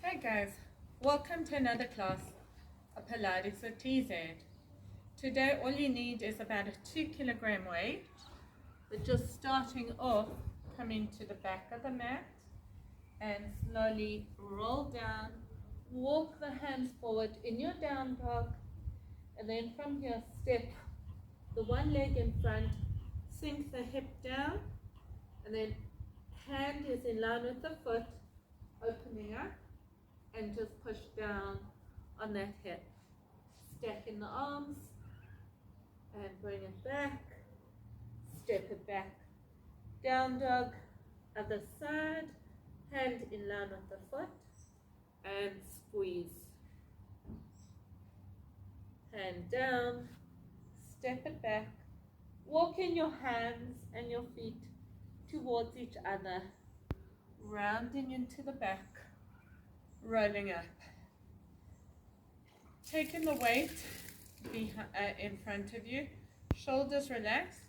Hey guys, welcome to another class of Pilates with TZ. Today all you need is about a 2 kilogram weight. But just starting off, come into the back of the mat and slowly roll down, walk the hands forward in your down dog, and then from here step the one leg in front, sink the hip down, and then hand is in line with the foot, opening up, and just push down on that hip. Stack in the arms and bring it back, step it back. Down dog, other side, hand in line with the foot, and squeeze. Hand down, step it back, walk in your hands and your feet towards each other, rounding into the back, rolling up. Taking the weight in front of you, shoulders relaxed,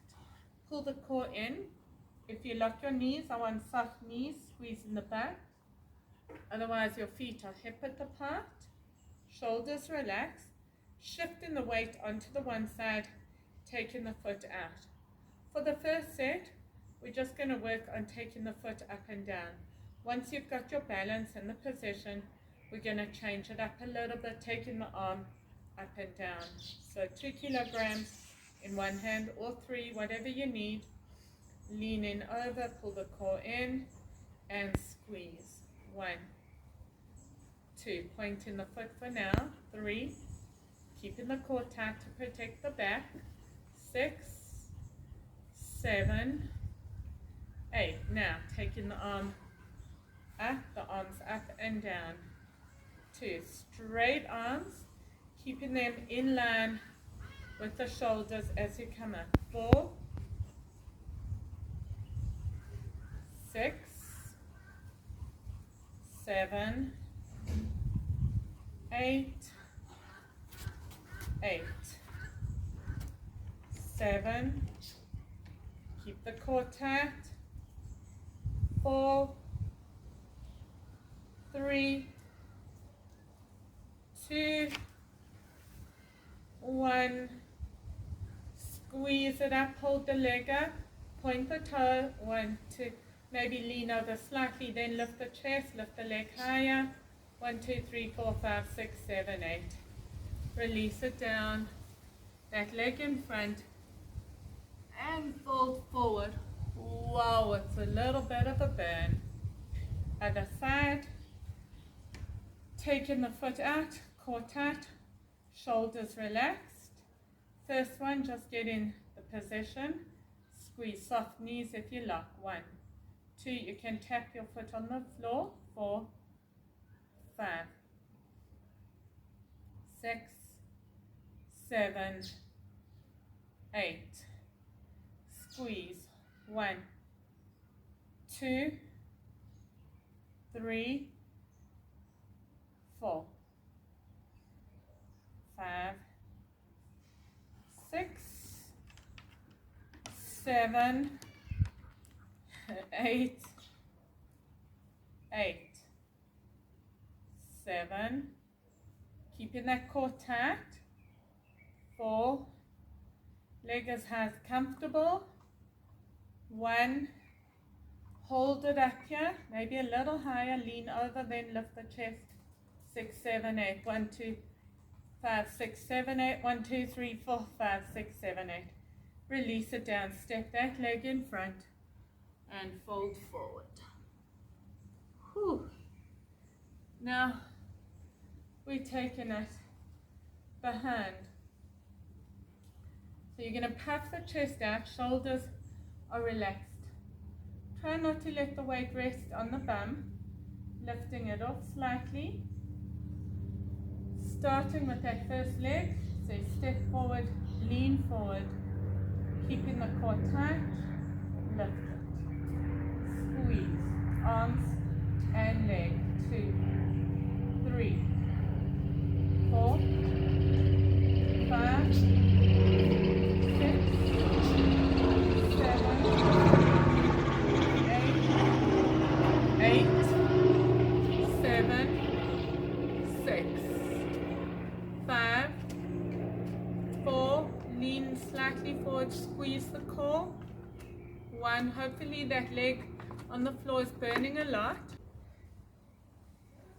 pull the core in. If you lock your knees, I want soft knees, squeeze in the back. Otherwise your feet are hip width apart, shoulders relaxed, shifting the weight onto the one side, taking the foot out. For the first set, we're just going to work on taking the foot up and down. Once you've got your balance in the position, we're going to change it up a little bit, taking the arm up and down. So 2 kilograms in one hand or 3, whatever you need. Lean in over, pull the core in, and squeeze. 1, 2, pointing the foot for now. 3, keeping the core tight to protect the back. 6, 7, 8. Now taking the arm up, the arms up and down. 2, straight arms, keeping them in line with the shoulders as you come up. 4, 6, 7, 8, 8, 7, keep the core tight. 4, 3, 2, 1, squeeze it up, hold the leg up, point the toe, 1, 2, maybe lean over slightly, then lift the chest, lift the leg higher, 1, 2, 3, 4, 5, 6, 7, 8, release it down, that leg in front, and fold forward. Wow, it's a little bit of a burn. Other side, taking the foot out, core tight, shoulders relaxed. First one, just get in the position, squeeze soft knees if you like. 1, 2, you can tap your foot on the floor. 4, 5, 6, 7, 8, squeeze. 1, 2, 3, 4, 5, 6, 7, 8, 8, 7, keeping that core tight. 4, leg as high as comfortable. 1, hold it up here, maybe a little higher, lean over, then lift the chest. 6, 7, 8, 1, 2, 5, 6, 7, 8, 1, 2, 3, 4, 5, 6, 7, 8. Release it down, step that leg in front and fold forward. Whew. Now we're taking it behind. So you're going to puff the chest out, shoulders are relaxed. Try not to let the weight rest on the bum, lifting it off slightly. Starting with that first leg, so step forward, lean forward, keeping the core tight, lift it, squeeze, arms and leg. 2, 3, 4, 5, 6, 7, 8, 7, 6, 5, 4, lean slightly forward, squeeze the core. 1, hopefully that leg on the floor is burning a lot.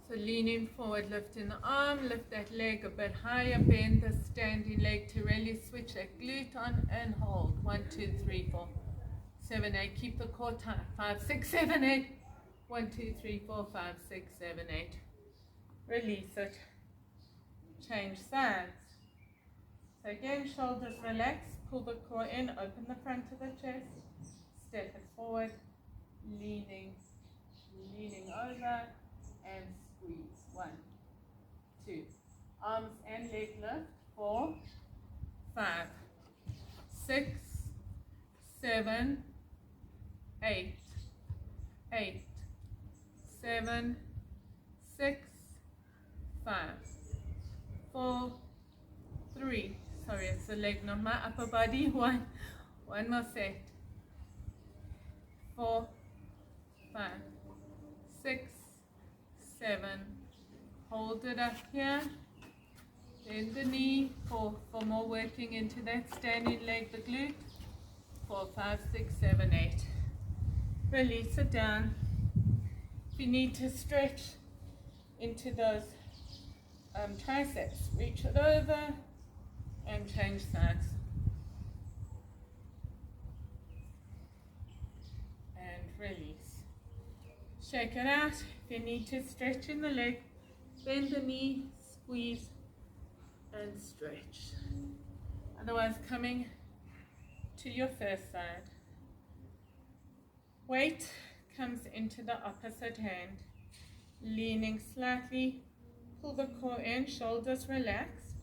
So leaning forward, lifting the arm, lift that leg a bit higher, bend the standing leg to really switch that glute on and hold. 1, 2, 3, 4, 7, 8. Keep the core tight. 5, 6, 7, 8. 1, 2, 3, 4, 5, 6, 7, 8. Release it. Change sides. So again, shoulders relax, pull the core in, open the front of the chest, step it forward, leaning over, and squeeze. 1, 2. Arms and leg lift. 4, 5, 6, 7, 8. 8, 7, 6, 5, 4, 3. Sorry, it's the leg, not my upper body. 1 more set. 4, 5, 6, 7. Hold it up here. Bend the knee for more working into that standing leg, the glute. 4, 5, 6, 7, 8. Release it down. If you need to stretch into those triceps, reach it over and change sides. And release. Shake it out. If you need to stretch in the leg, bend the knee, squeeze and stretch. Otherwise, coming to your first side. Weight comes into the opposite hand. Leaning slightly, pull the core in, shoulders relaxed.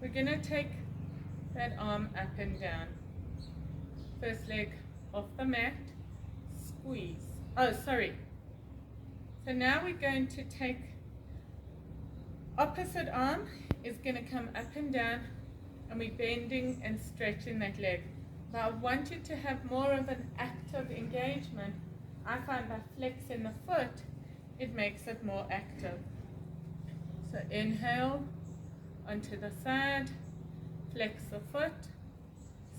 We're going to take that arm up and down. First leg off the mat, squeeze. Oh, sorry. So now we're going to take opposite arm is going to come up and down, and we're bending and stretching that leg. Now I want you to have more of an active engagement. I find by flexing the foot, it makes it more active. So inhale onto the side, flex the foot,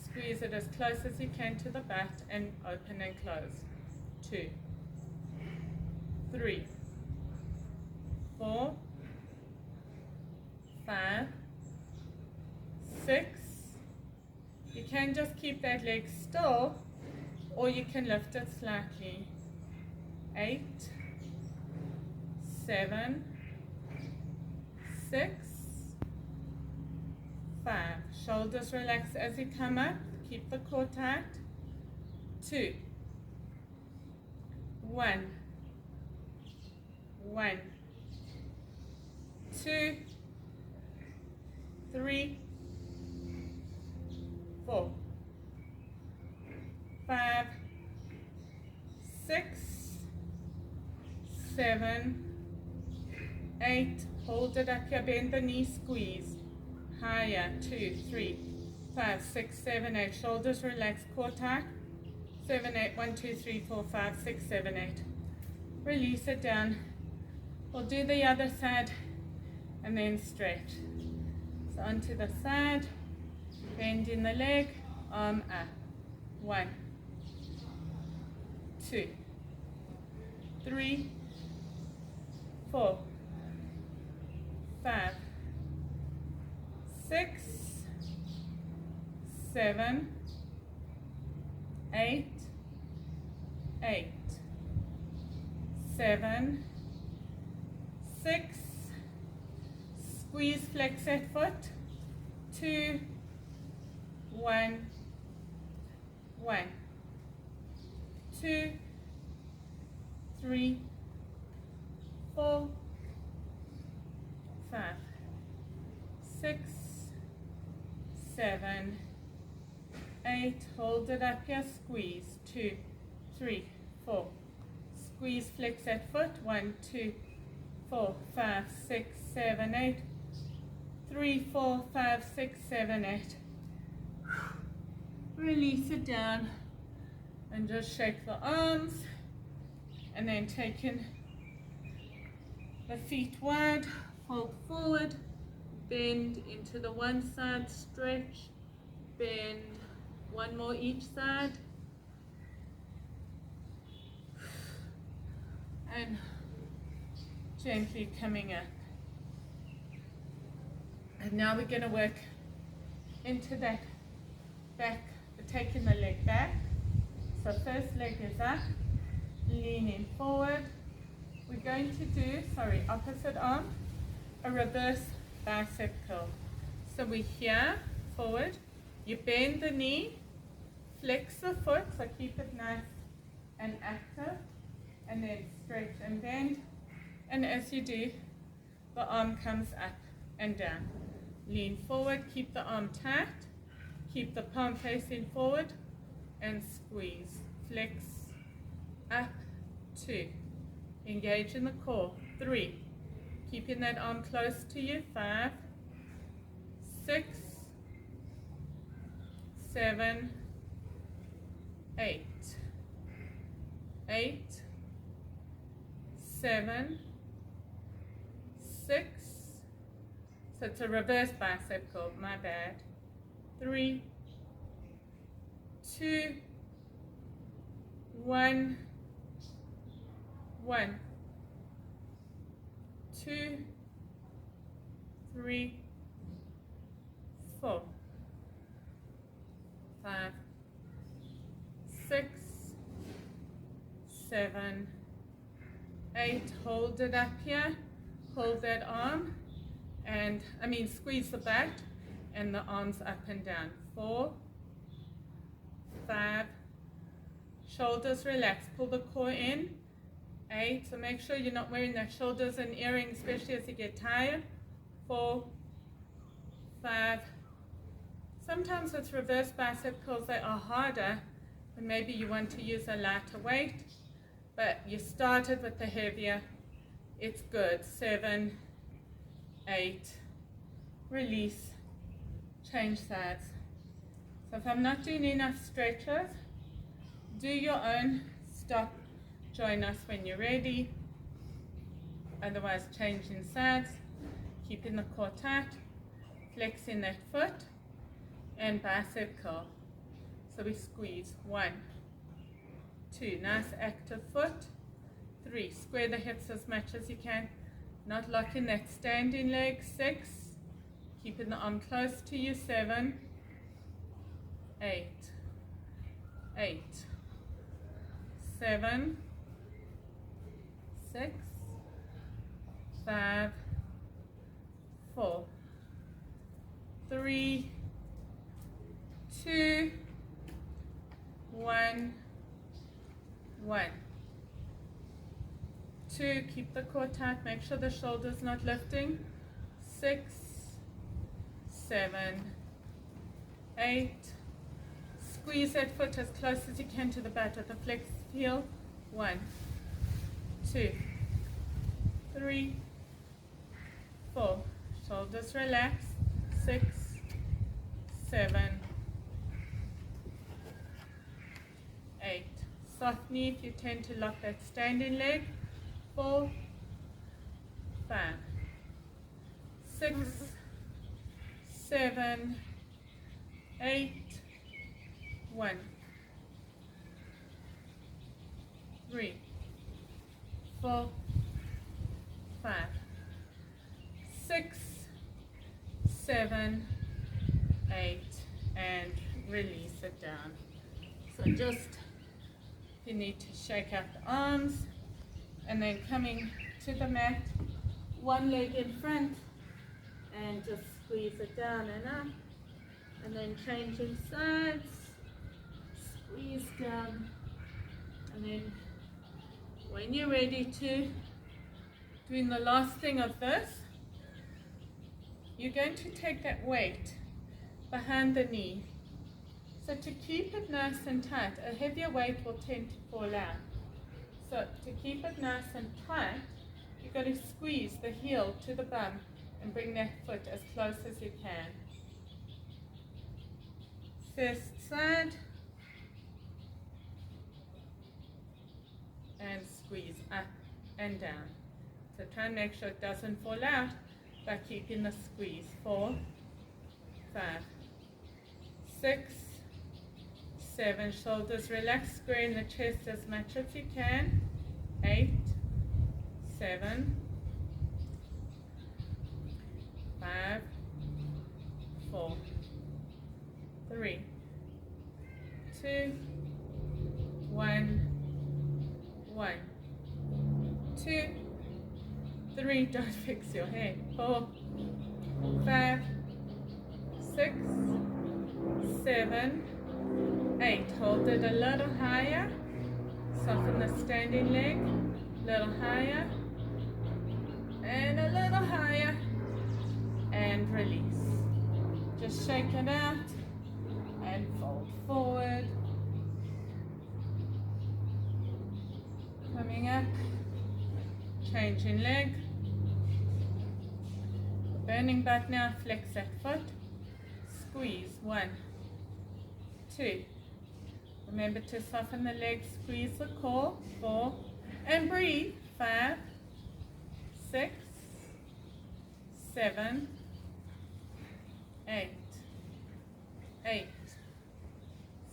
squeeze it as close as you can to the butt, and open and close. 2, 3, 4, 5, 6. You can just keep that leg still, or you can lift it slightly. 8, 7, 6, 5. Shoulders relax as you come up. Keep the core tight. 2, 1, 1, 2, 3, 4, 5, 6, 7, 8. Hold it up here, bend the knee, squeeze. Higher. 2, 3, 5, 6, 7, 8. Shoulders relax, core tight. 7, 8. 1, 2, 3, 4, 5, 6, 7, 8. Release it down. We'll do the other side and then stretch. So onto the side, bend in the leg, arm up. 1, 2, 3, 4, 5, 6, 7, 8, 8, 7, 6. Squeeze, flex that foot. 2, 1, 1, 2, 3, 4, 5, 6, 7, 8. Hold it up here, squeeze. 2, 3, 4. Squeeze, flex that foot. 1, 2, 4, 5, 6, 7, 8. 3, 4, 5, 6, 7, 8. Release it down and just shake the arms, and then taking the feet wide, fold forward, bend into the one side, stretch, bend, one more each side, and gently coming up. And now we're going to work into that back, taking the leg back. So first leg is up, leaning forward. We're going to do, opposite arm, a reverse bicep curl. So we're here, forward, you bend the knee, flex the foot, so keep it nice and active, and then stretch and bend. And as you do, the arm comes up and down. Lean forward, keep the arm tight, keep the palm facing forward, and squeeze. Flex, up, 2. Engage in the core, 3. Keeping that arm close to you, 5, 6, 7, 8, 8, 7, 6, so it's a reverse bicep curl, my bad, 3, 2, 1, 1, 2, 3, 4, 5, 6, 7, 8, hold it up here, hold that arm, and squeeze the back and the arms up and down, 4, 5, shoulders relax, pull the core in, 8, so make sure you're not wearing the shoulders and earrings, especially as you get tired, 4, 5, sometimes with reverse bicep curls they are harder, and maybe you want to use a lighter weight, but you started with the heavier, it's good, 7, 8, release, change sides. So if I'm not doing enough stretches, do your own, stop, join us when you're ready, otherwise changing sides, keeping the core tight, flexing that foot, and bicep curl. So we squeeze, 1, 2, nice active foot, 3, square the hips as much as you can, not locking that standing leg, 6, keeping the arm close to you, 7, 8, 8, 7, 6, 5, 4, 3, 2, 1, 1, 2, keep the core tight, make sure the shoulder's not lifting, 6, 7, 8, squeeze that foot as close as you can to the butt with the flexed heel, 1, 2, 3, 4, shoulders relax, 6, 7, 8, soft knee if you tend to lock that standing leg, 4, 5, 6, 7, 8, 1, 3, 4, 5, 6, 7, 8, and release it down. So just, you need to shake out the arms, and then coming to the mat, one leg in front, and just squeeze it down and up, and then changing sides, squeeze down, and then when you're ready to, doing the last thing of this, you're going to take that weight behind the knee. So to keep it nice and tight, a heavier weight will tend to fall out. So to keep it nice and tight, you've got to squeeze the heel to the bum and bring that foot as close as you can. First side, and squeeze up and down. So try and make sure it doesn't fall out. by keeping the squeeze. 4, 5, 6, 7. Shoulders relaxed, squaring the chest as much as you can. 8, 7, 5, 4, 3, 2, 1, 1, 2, 3. Don't fix your hair. 4, 5, 6, 7, 8. Hold it a little higher. Soften the standing leg. Little higher. And a little higher. And release. Just shake it out. And fold forward. Coming up. Changing leg. Bending back now. Flex that foot. Squeeze. 1, 2. Remember to soften the legs, squeeze the core. 4, and breathe. 5, 6, 7, 8, 8,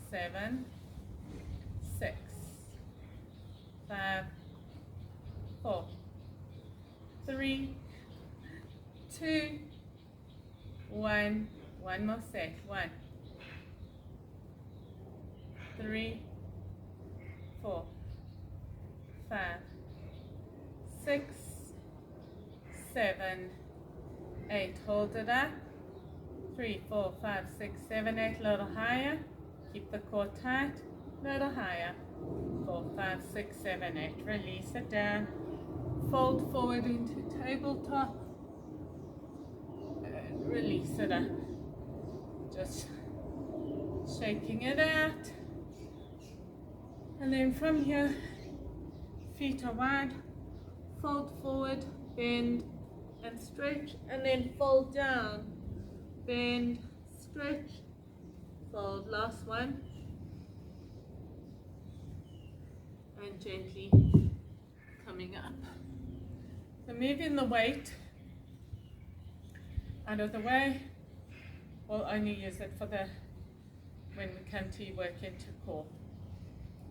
7, 6, 5, 4, 3, 2, 1. One more set. 1, 3, 4, 5, 6, 7, 8. Hold it up. 3, 4, 5, 6, 7, 8. Little higher. Keep the core tight. Little higher. 4, 5, 6, 7, 8. Release it down. Fold forward into tabletop. And release it up. Just shaking it out. And then from here, feet are wide, fold forward, bend and stretch, and then fold down, bend, stretch, fold. Last one. And gently coming up. So moving the weight out of the way. We'll only use it for when we come to work into core.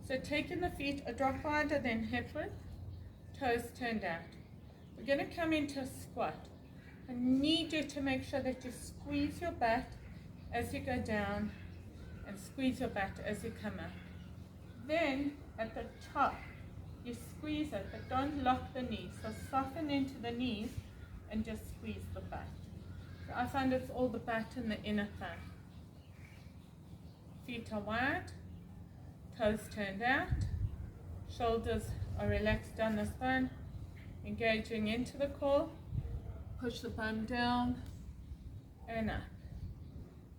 So taking the feet a drop wider than hip width, toes turned out. We're going to come into a squat. I need you to make sure that you squeeze your butt as you go down and squeeze your butt as you come up. Then at the top, you squeeze it, but don't lock the knees. So soften into the knees and just squeeze the butt. So I find it's all the butt and the inner thigh. Feet are wide, toes turned out, shoulders are relaxed down the spine, engaging into the core. Push the bum down and up.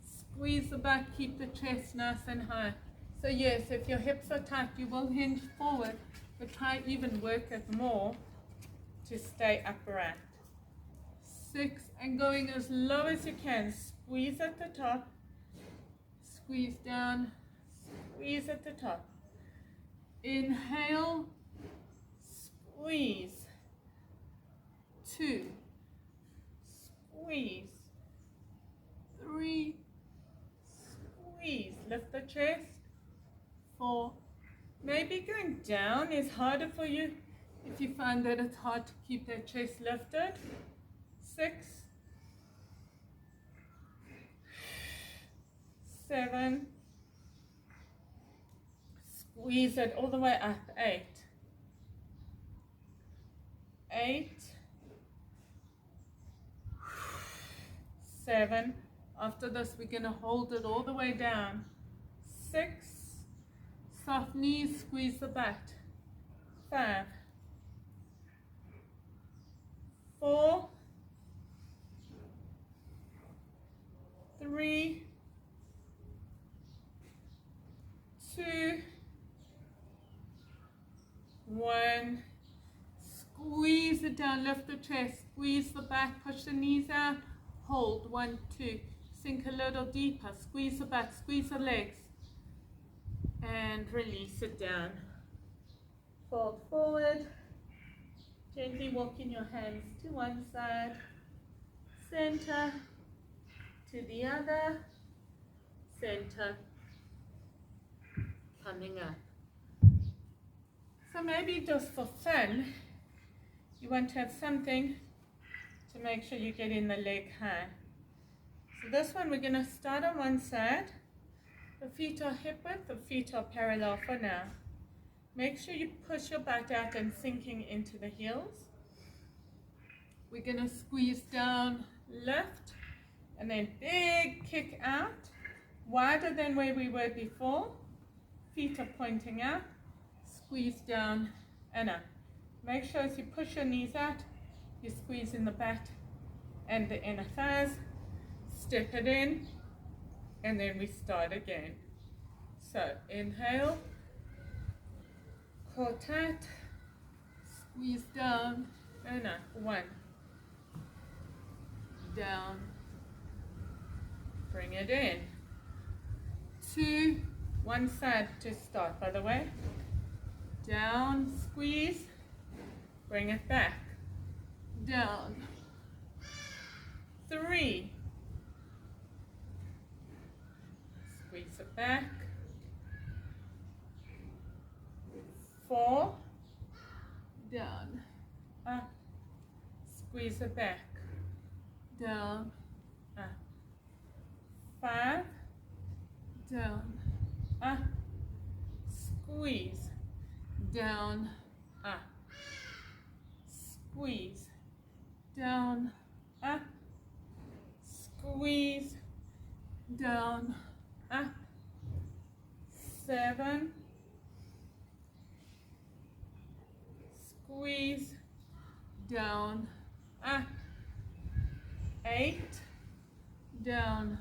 Squeeze the butt, keep the chest nice and high. So yes, if your hips are tight, you will hinge forward, but try even work it more to stay upright. 6, and going as low as you can. Squeeze at the top, squeeze down, squeeze at the top. Inhale, squeeze. 2, squeeze. 3, squeeze. Lift the chest. 4, maybe going down is harder for you if you find that it's hard to keep that chest lifted. 6, 7, squeeze it all the way up. 8, 8, 7. After this, we're going to hold it all the way down. 6, soft knees, squeeze the butt. 5, 4, 3, 2, 1. Squeeze it down, lift the chest, squeeze the back, push the knees out, hold. 1, 2. Sink a little deeper, squeeze the back, squeeze the legs, and release it down. Fold forward, gently walking your hands to one side, center, to the other, center, coming up. So maybe just for fun, you want to have something to make sure you get in the leg high. So this one we're going to start on one side. The feet are hip width, the feet are parallel for now. Make sure you push your butt out and sinking into the heels. We're going to squeeze down, lift, and then big kick out, wider than where we were before. Feet are pointing out, squeeze down and up. Make sure as you push your knees out, you squeeze in the back and the inner thighs. Step it in, and then we start again. So inhale, core tight, squeeze down and up. 1, down, bring it in. 2, one side to start, by the way. Down, squeeze, bring it back, down. 3, squeeze it back. 4, down, up, squeeze it back, down, up. 5, down, up, squeeze, down, up, squeeze, down, up, squeeze, down, up. 7, squeeze, down, up. 8, down,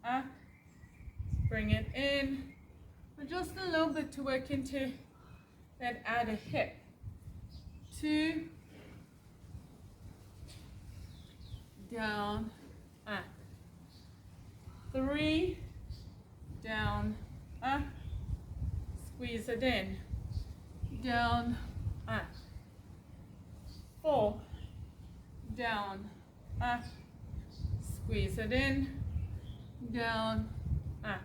up. Bring it in. But just a little bit to work into that outer hip. 2, down, up. 3, down, up. Squeeze it in. Down, up. 4, down, up. Squeeze it in. Down, up.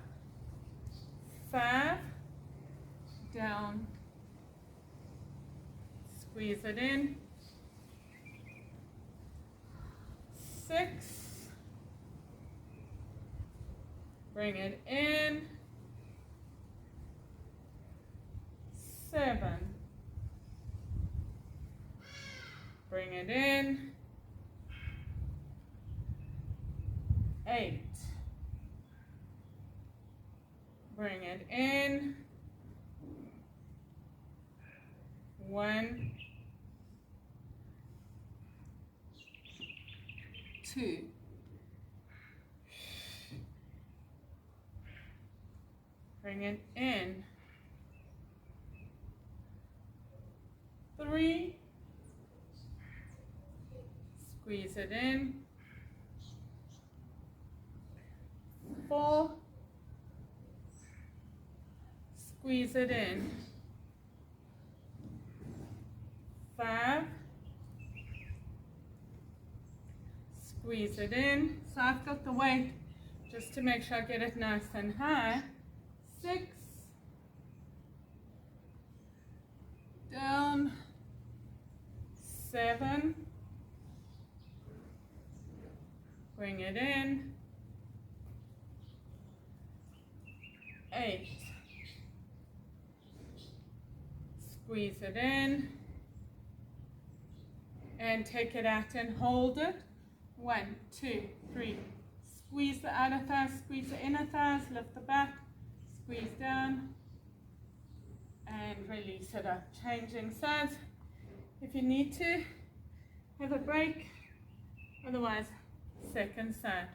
5, down, squeeze it in. 6, bring it in. 7, bring it in. 8, bring it in. 1, 2, bring it in. 3, squeeze it in. 4, squeeze it in. 5, squeeze it in. So I've got the weight just to make sure I get it nice and high. 6, down. 7, bring it in. 8, squeeze it in, and take it out and hold it. 1, 2, 3, squeeze the outer thighs, squeeze the inner thighs, lift the back, squeeze down, and release it up. Changing sides if you need to, have a break, otherwise second side.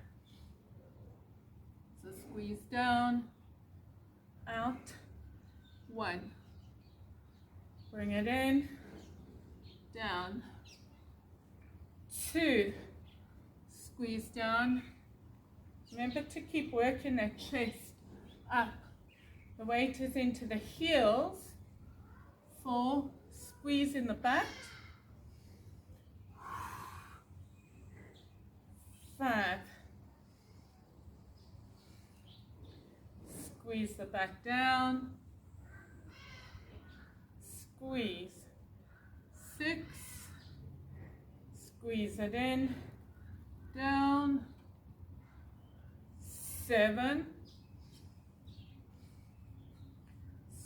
So squeeze down, out. 1, bring it in, down. 2, squeeze down. Remember to keep working that chest up. The weight is into the heels. 4, squeeze in the back. 5. Squeeze the back down. Squeeze. 6. Squeeze it in. Down. 7.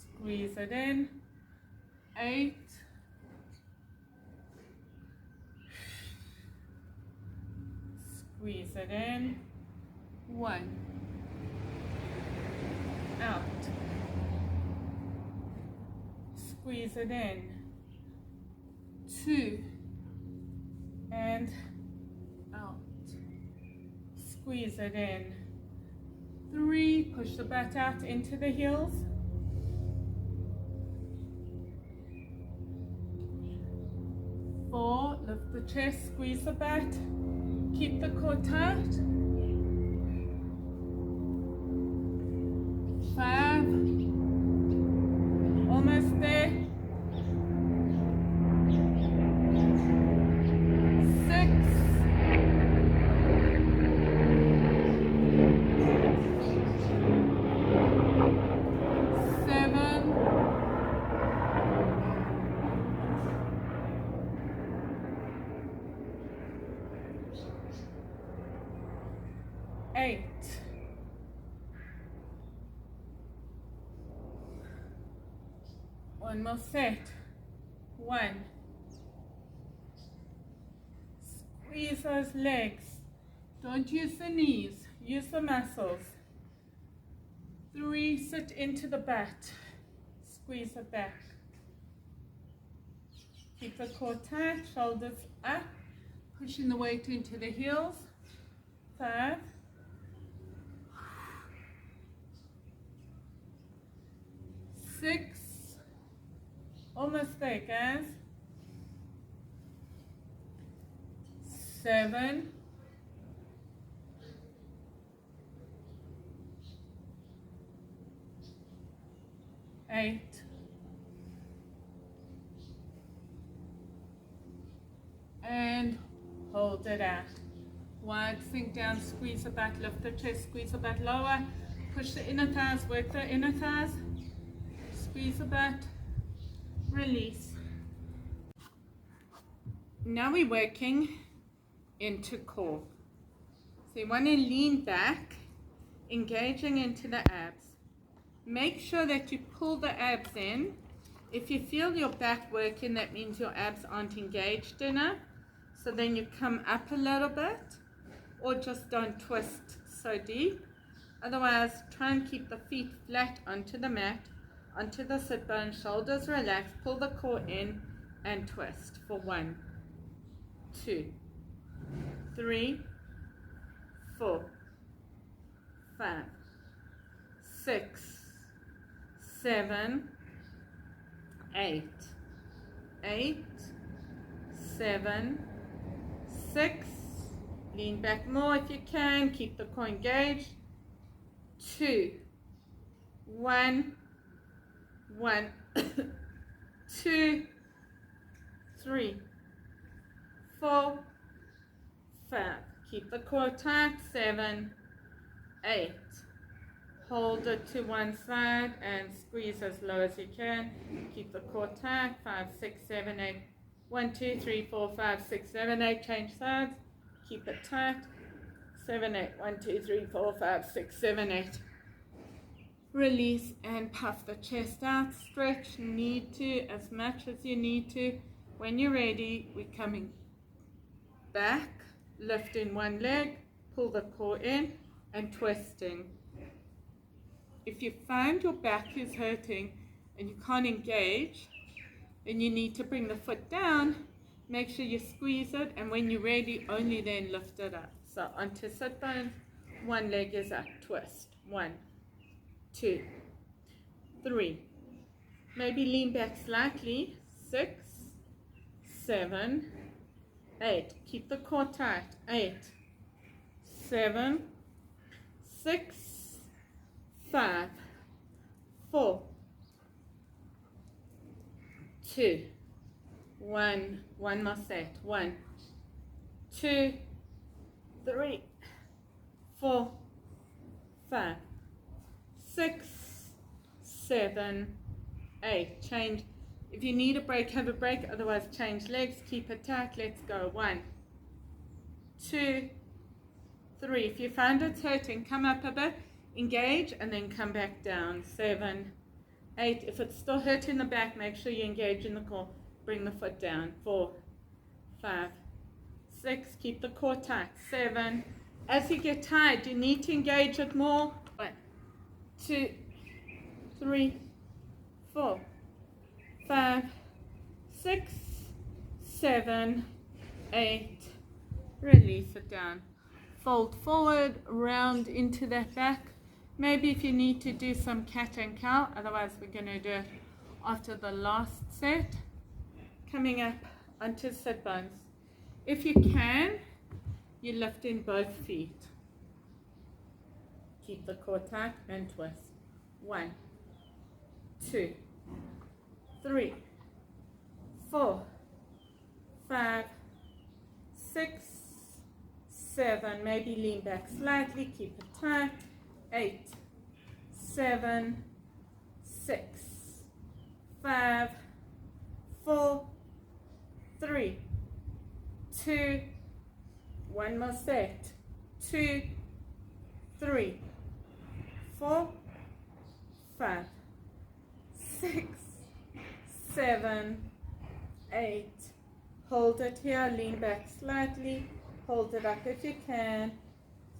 Squeeze it in. 8. Squeeze it in. 1. Out. Squeeze it in. 2. And out. Squeeze it in. 3. Push the butt out into the heels. 4. Lift the chest, squeeze the butt. Keep the core tight. 5. Almost there. 6. 7. 8. 1 more set. 1. Squeeze those legs. Don't use the knees. Use the muscles. 3. Sit into the butt. Squeeze it back. Keep the core tight. Shoulders up. Pushing the weight into the heels. 5. 6. Almost there, guys. 7. 8. 'And hold it out. Wide, sink down, squeeze the back, lift the chest, squeeze the back lower, push the inner thighs, work the inner thighs, squeeze the back, release. Now we're working into core. So you want to lean back, engaging into the abs. Make sure that you pull the abs in. If you feel your back working, that means your abs aren't engaged enough. So then you come up a little bit, or just don't twist so deep. Otherwise, try and keep the feet flat onto the mat, onto the sit bone, shoulders relaxed, pull the core in and twist for 1, 2, 3, 4, 5, 6, 7, 8, 8, 7, 6, lean back more if you can, keep the core engaged, 2, 1, 1, 2, 3, 4, 5, keep the core tight, 7, 8, hold it to one side and squeeze as low as you can, keep the core tight, 5, 6, 7, 8, 1, 2, 3, 4, 5, 6, 7, 8, change sides, keep it tight, 7, 8, 1, 2, 3, 4, 5, 6, 7, 8, release and puff the chest out, stretch, need to, as much as you need to. When you're ready, we're coming back, lifting one leg, pull the core in and twisting. If you find your back is hurting and you can't engage and you need to bring the foot down, make sure you squeeze it, and when you're ready, only then lift it up. So onto sit bones, one leg is up, twist, 1, 2, 3, maybe lean back slightly, 6, 7, 8, keep the core tight, 8, 7, 6, 5, 4, 2, 1, one more set, 1, 2, 3, 4, 5, 6, 7, 8. Change. If you need a break, have a break. Otherwise, change legs. Keep it tight. Let's go. 1, 2, 3. If you find it's hurting, come up a bit, engage, and then come back down. 7, 8. If it's still hurting the back, make sure you engage in the core. Bring the foot down. 4, 5, 6. Keep the core tight. 7. As you get tired, you need to engage it more. 1, 2, 3, 4, 5, 6, 7, 8. Release it down. Fold forward, round into that back. Maybe if you need to do some cat and cow, otherwise we're going to do it after the last set. Coming up onto sit bones. If you can, you lift in both feet. Keep the core tight and twist. 1, 2, 3, 4, 5, 6, 7. Maybe lean back slightly. Keep it tight. 8, 7, 6, 5, 4, 3, 2. One more set. 2, 3, 4, 5, 6, 7, 8. Hold it here. Lean back slightly. Hold it up if you can.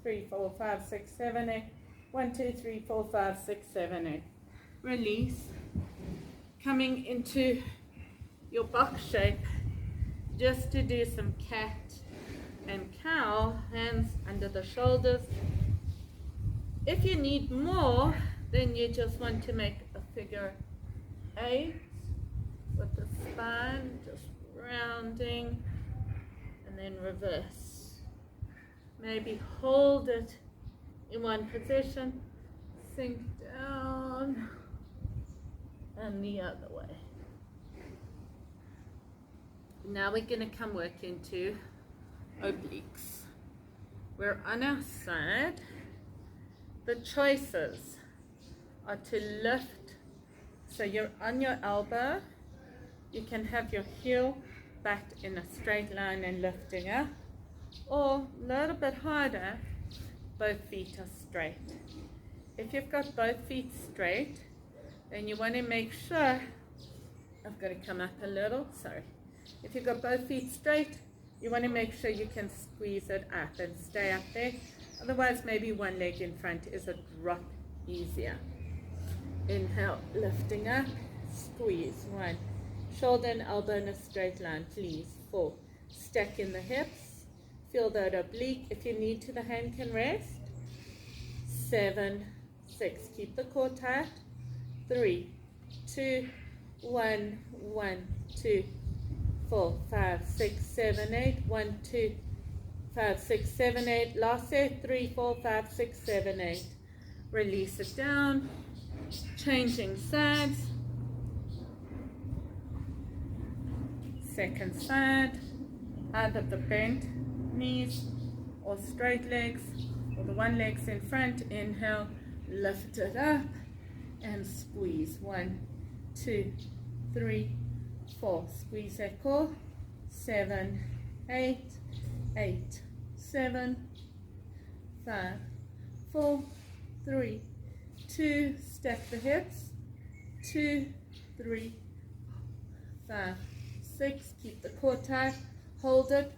3, 4, 5, 6, 7, 8. 1, 2, 3, 4, 5, 6, 7, 8. Release. Coming into your box shape, just to do some cat and cow, hands under the shoulders. If you need more, then you just want to make a figure 8 with the spine just rounding, and then reverse. Maybe hold it in one position, sink down, and the other way. Now we're going to come work into obliques. We're on our side. The choices are to lift, so you're on your elbow. You can have your heel back in a straight line and lifting up, or a little bit harder, both feet are straight. If you've got both feet straight, then you want to make sure, I've got to come up a little, sorry. If you've got both feet straight, you want to make sure you can squeeze it up and stay up there. Otherwise, maybe one leg in front is a drop easier. Inhale, lifting up, squeeze. 1. Shoulder and elbow in a straight line, please. 4. Stack in the hips. Feel that oblique. If you need to, the hand can rest. 7, 6. Keep the core tight. 3, 2, 1, 1, 2, 4, 5, 6, 7, 8. 1, 2, 5, 6, 7, 8. Last set. 3, 4, 5, 6, 7, 8. Release it down. Changing sides. Second side. Either the bent knees or straight legs, or the one leg's in front. Inhale, lift it up and squeeze. 1, 2, 3, 4. Squeeze that core. 7, 8, 8, 7, 5, 4, 3, 2. Stack the hips. 2, 3, 5, 6. Keep the core tight. Hold it.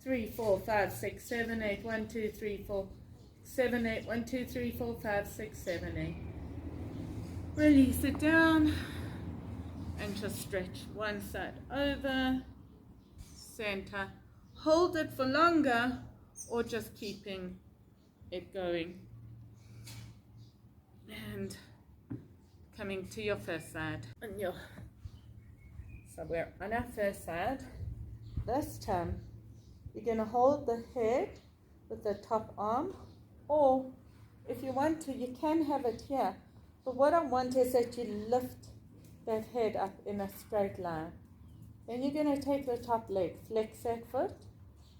3, 4, 5, 6, 7, 8. 1, 2, 3, 4, 7, 8. 1, 2, 3, 4, 5, 6, 7, 8. Release it down and just stretch one side over, center. Hold it for longer, or just keeping it going. And coming to your first side. So we're on our first side. This time, you're going to hold the head with the top arm, or if you want to, you can have it here. But what I want is that you lift that head up in a straight line. Then you're going to take the top leg, flex that foot,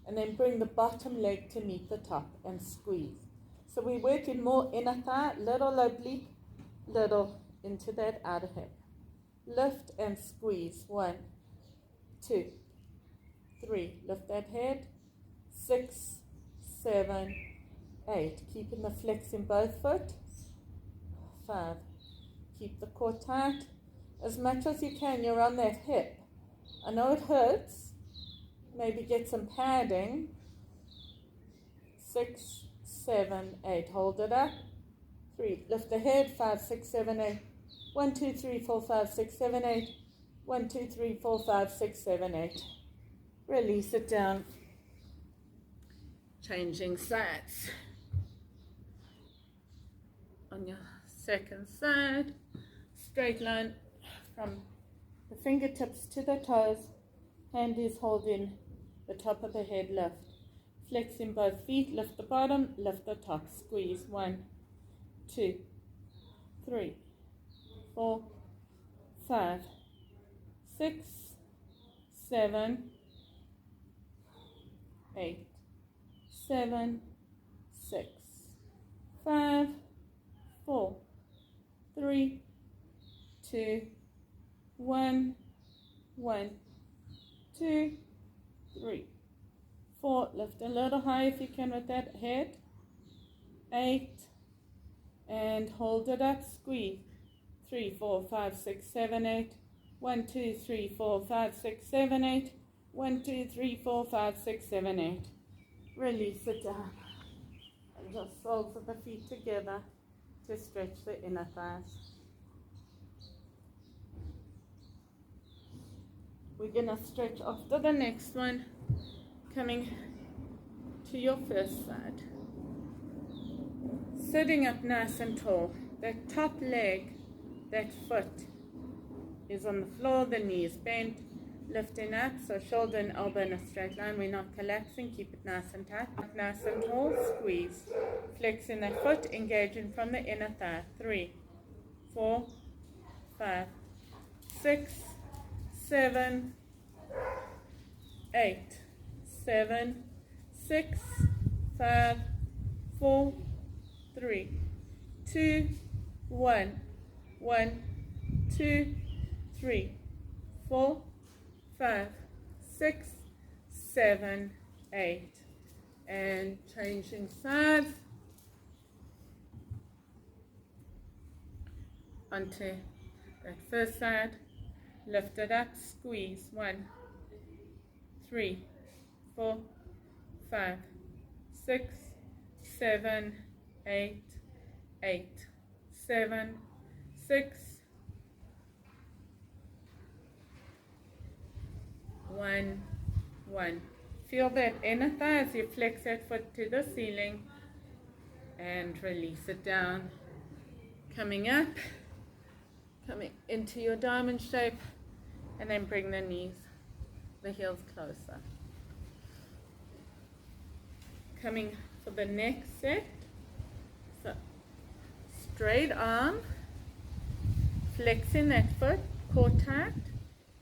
and then bring the bottom leg to meet the top and squeeze. So we're working more inner thigh, little oblique, little into that outer hip. Lift and squeeze. 1, 2, 3. Lift that head. 6, 7, 8. Keeping the flex in both foot. 5. Keep the core tight. As much as you can, you're on that hip. I know it hurts. Maybe get some padding. 6, 7, 8. Hold it up. 3. Lift the head. 5, 6, 7, 8. 1, 2, 3, 4, 5, 6, 7, 8. 1, 2, 3, 4, 5, 6, 7, 8. Release it down. Changing sides. On your second side, straight line from the fingertips to the toes. Hand is holding the top of the head, lift. Flexing both feet, lift the bottom, lift the top. Squeeze. 1, 2, 3, 4, 5, 6, 7, 8, 7, 6, 5, 4, 3, 2, 1, 1, 2, 3, 4. Lift a little high if you can with that head. 8, and hold it up. Squeeze. 3, 4, 5, 6, 7, 8. 1, 2, 3, 4, 5, 6, 7, 8. 1, 2, 3, 4, 5, 6, 7, 8. Release it down. And just soles of the feet together to stretch the inner thighs. We're going to stretch after the next one, coming to your first side. Sitting up nice and tall. That top leg, that foot is on the floor, the knee is bent, lifting up, so shoulder and elbow in a straight line. We're not collapsing, keep it nice and tight. Nice and tall, squeeze. Flexing that foot, engaging from the inner thigh. 3, 4, 5, 6, 7, 8, 7, 6, 5, 4, 3, 2, 1, 1, 2, 3, 4, 5, 6, 7, 8. And changing sides onto that first side. Lift it up, squeeze. 1, 3, 4, 5, 6, 7, 8, 8, 7, 6, 1, 1. Feel that inner thigh as you flex that foot to the ceiling and release it down. Coming up, coming into your diamond shape, and then bring the knees, the heels closer. Coming for the next set. So straight arm, flexing that foot, core tight,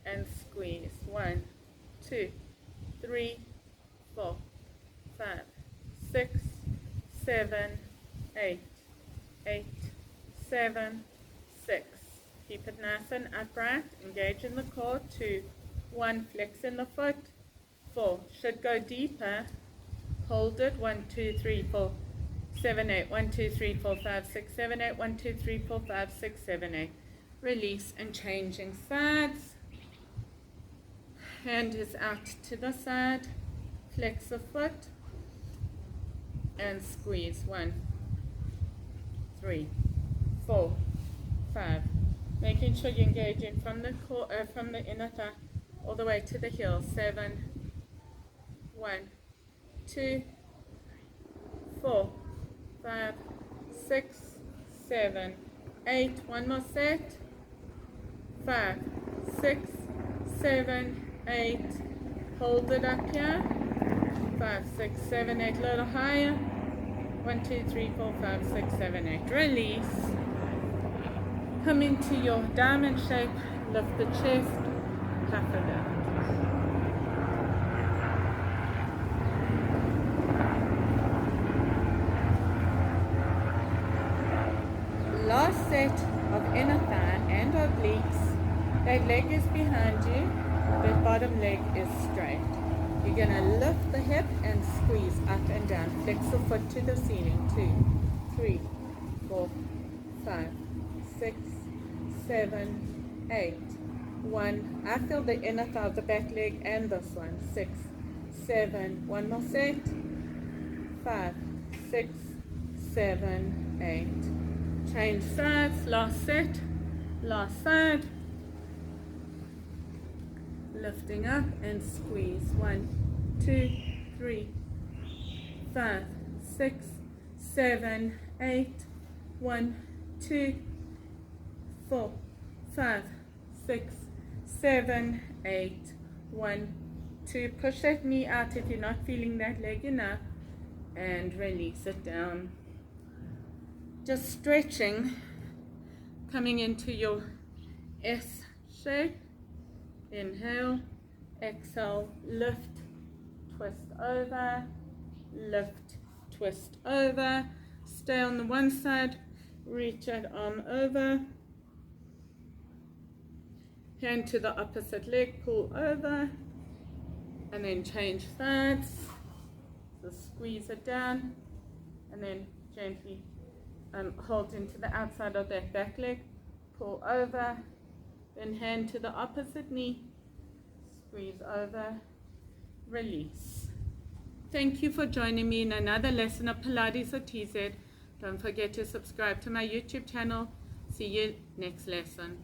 and squeeze. 1, 2, 3, 4, 5, 6, 7, 8, 8, 7, 6. Keep it nice and upright. Engage in the core. 2, 1. Flex in the foot. 4. Should go deeper. Hold it. 1, 2, 3, 4, 7, 8. 1, 2, 3, 4, 5, 6, 7, 8. 1, 2, 3, 4, 5, 6, 7, 8. Release and changing sides. Hand is out to the side. Flex the foot and squeeze. 1, 3, 4, 5. Making sure you engage in from the core, from the inner thigh all the way to the heel. 7, 1, 2, 4, 5, 6, 7, 8. One more set. 5, 6, 7, 8. Hold it up here. 5, 6, 7, 8. A little higher. 1, 2, 3, 4, 5, 6, 7, 8. Release. Come into your diamond shape. Lift the chest. Puff it out. That leg is behind you, that bottom leg is straight. You're going to lift the hip and squeeze up and down. Flex the foot to the ceiling. 2, 3, 4, 5, 6, 7, 8. 1. I feel the inner thigh of the back leg and this one. 6, 7. One more set. 5, 6, 7, 8. Change sides. Last set. Last side. Lifting up and squeeze. 1, 2, 3, 5, 6, 7, 8. 1, 2, 4, 5, 6, 7, 8. 1, 2. Push that knee out if you're not feeling that leg enough, and release it down. Just stretching, coming into your S shape. Inhale, exhale, lift, twist over, lift, twist over. Stay on the one side, reach that arm over. Hand to the opposite leg, pull over, and then change sides. So squeeze it down, and then gently hold into the outside of that back leg, pull over, then hand to the opposite knee, squeeze over, release. Thank you for joining me in another lesson of Pilates or TZ. Don't forget to subscribe to my YouTube channel. See you next lesson.